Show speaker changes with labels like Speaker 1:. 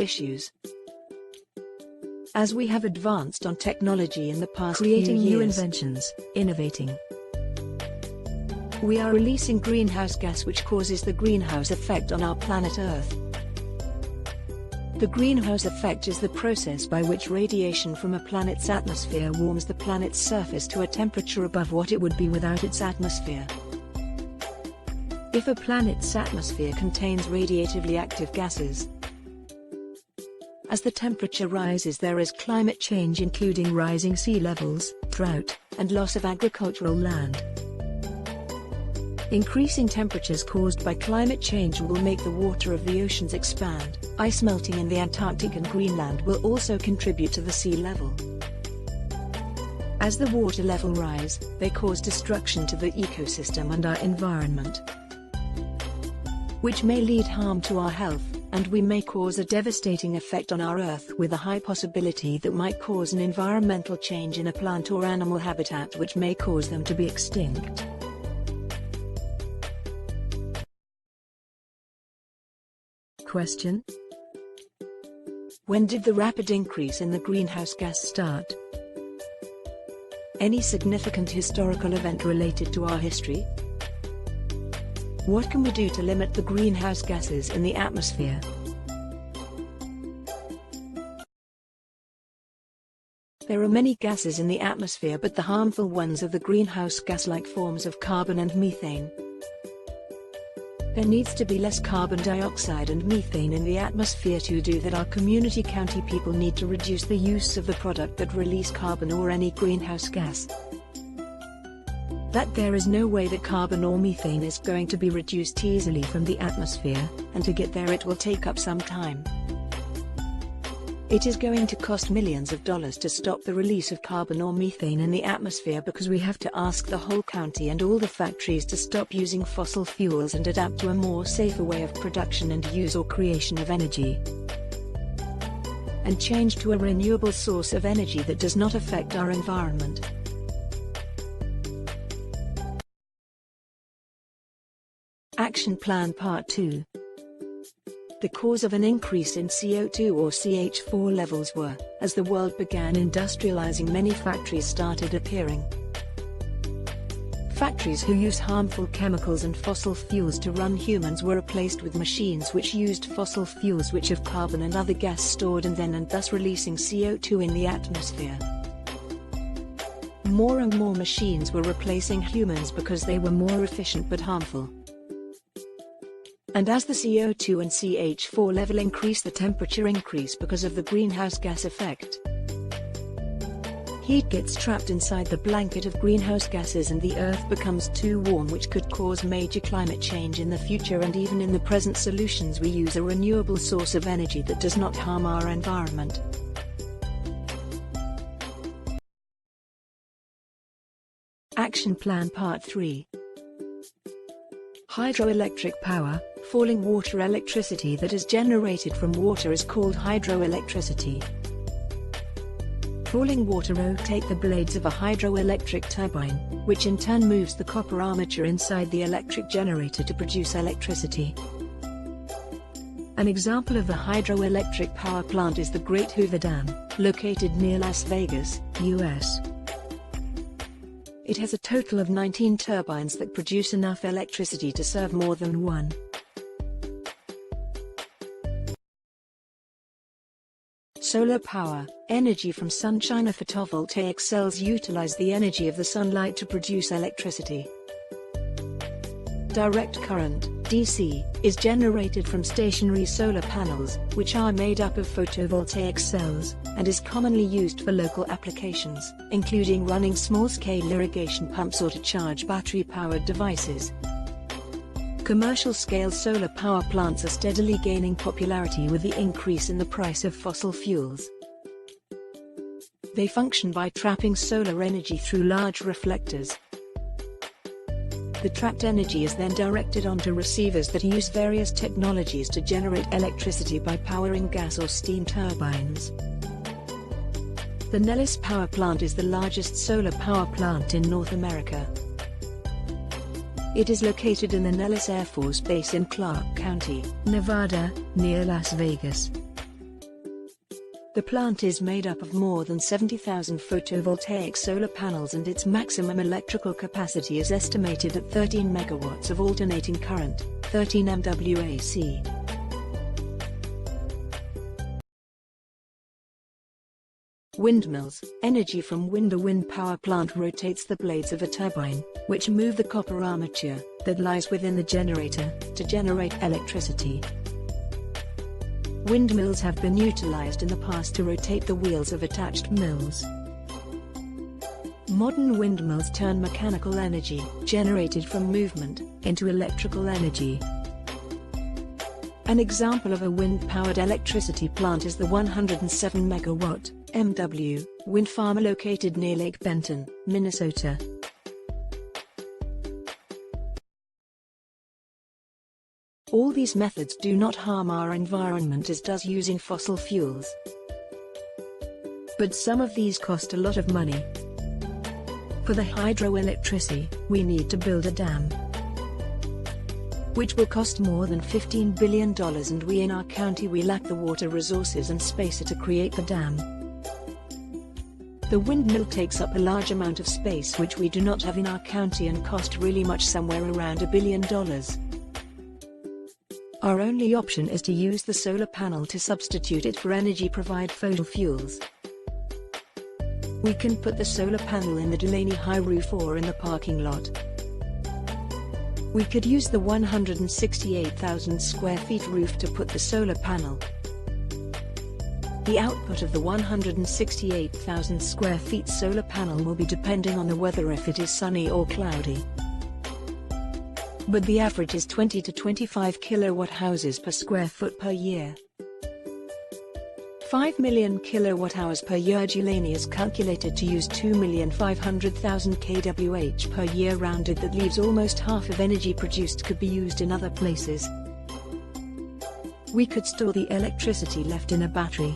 Speaker 1: issues. As we have advanced on technology in the past
Speaker 2: Creating
Speaker 1: few
Speaker 2: new
Speaker 1: years,
Speaker 2: inventions, innovating.
Speaker 1: we are releasing greenhouse gas, which causes the greenhouse effect on our planet Earth. The greenhouse effect is the process by which radiation from a planet's atmosphere warms the planet's surface to a temperature above what it would be without its atmosphere. If a planet's atmosphere contains radiatively active gases, as the temperature rises, there is climate change, including rising sea levels, drought, and loss of agricultural land. Increasing temperatures caused by climate change will make the water of the oceans expand. Ice melting in the Antarctic and Greenland will also contribute to the sea level. As the water level rise, they cause destruction to the ecosystem and our environment, which may lead harm to our health, and we may cause a devastating effect on our Earth, with a high possibility that might cause an environmental change in a plant or animal habitat which may cause them to be extinct.
Speaker 2: Question:
Speaker 1: When did the rapid increase in the greenhouse gas start? Any significant historical event related to our history? What can we do to limit the greenhouse gases in the atmosphere? There are many gases in the atmosphere, but the harmful ones are the greenhouse gas-like forms of carbon and methane. There needs to be less carbon dioxide and methane in the atmosphere. To do that, our community county people need to reduce the use of the product that release carbon or any greenhouse gas. That there is no way that carbon or methane is going to be reduced easily from the atmosphere, and to get there it will take up some time. It is going to cost millions of dollars to stop the release of carbon or methane in the atmosphere, because we have to ask the whole county and all the factories to stop using fossil fuels and adapt to a more safer way of production and use or creation of energy, and change to a renewable source of energy that does not affect our environment. Action Plan Part 2. The cause of an increase in CO2 or CH4 levels were, as the world began industrializing, many factories started appearing. Factories who use harmful chemicals and fossil fuels to run humans were replaced with machines which used fossil fuels, which have carbon and other gas stored in them, and thus releasing CO2 in the atmosphere. More and more machines were replacing humans because they were more efficient but harmful. And as the CO2 and CH4 level increase, the temperature increase because of the greenhouse gas effect. Heat gets trapped inside the blanket of greenhouse gases and the Earth becomes too warm, which could cause major climate change in the future. And even in the present solutions, we use a renewable source of energy that does not harm our environment. Action Plan Part 3. Hydroelectric power. Falling water electricity that is generated from water is called hydroelectricity. Falling water rotate the blades of a hydroelectric turbine, which in turn moves the copper armature inside the electric generator to produce electricity. An example of a hydroelectric power plant is the Great Hoover Dam, located near Las Vegas, US. It has a total of 19 turbines that produce enough electricity to serve more than one. Solar power. Energy from sunshine or photovoltaic cells utilize the energy of the sunlight to produce electricity. Direct current, DC, is generated from stationary solar panels, which are made up of photovoltaic cells, and is commonly used for local applications, including running small-scale irrigation pumps or to charge battery-powered devices. Commercial-scale solar power plants are steadily gaining popularity with the increase in the price of fossil fuels. They function by trapping solar energy through large reflectors. The trapped energy is then directed onto receivers that use various technologies to generate electricity by powering gas or steam turbines. The Nellis Power Plant is the largest solar power plant in North America. It is located in the Nellis Air Force Base in Clark County, Nevada, near Las Vegas. The plant is made up of more than 70,000 photovoltaic solar panels, and its maximum electrical capacity is estimated at 13 megawatts of alternating current, 13 MWAC. Windmills. Energy from wind. A wind power plant rotates the blades of a turbine, which move the copper armature that lies within the generator to generate electricity. Windmills have been utilized in the past to rotate the wheels of attached mills. Modern windmills turn mechanical energy, generated from movement, into electrical energy. An example of a wind-powered electricity plant is the 107 megawatt MW wind farm located near Lake Benton, Minnesota. All these methods do not harm our environment as does using fossil fuels. But some of these cost a lot of money. For the hydroelectricity, we need to build a dam, which will cost more than $15 billion, and we in our county we lack the water resources and space to create the dam. The windmill takes up a large amount of space which we do not have in our county and cost really much, somewhere around $1 billion. Our only option is to use the solar panel to substitute it for energy, provide fossil fuels. We can put the solar panel in the Delaney High roof or in the parking lot. We could use the 168,000 square feet roof to put the solar panel. The output of the 168,000 square feet solar panel will be depending on the weather, if it is sunny or cloudy. But the average is 20 to 25 kilowatt hours per square foot per year. 5 million kilowatt hours per year. Delaney is calculated to use 2,500,000 kWh per year rounded. That leaves almost half of energy produced could be used in other places. We could store the electricity left in a battery,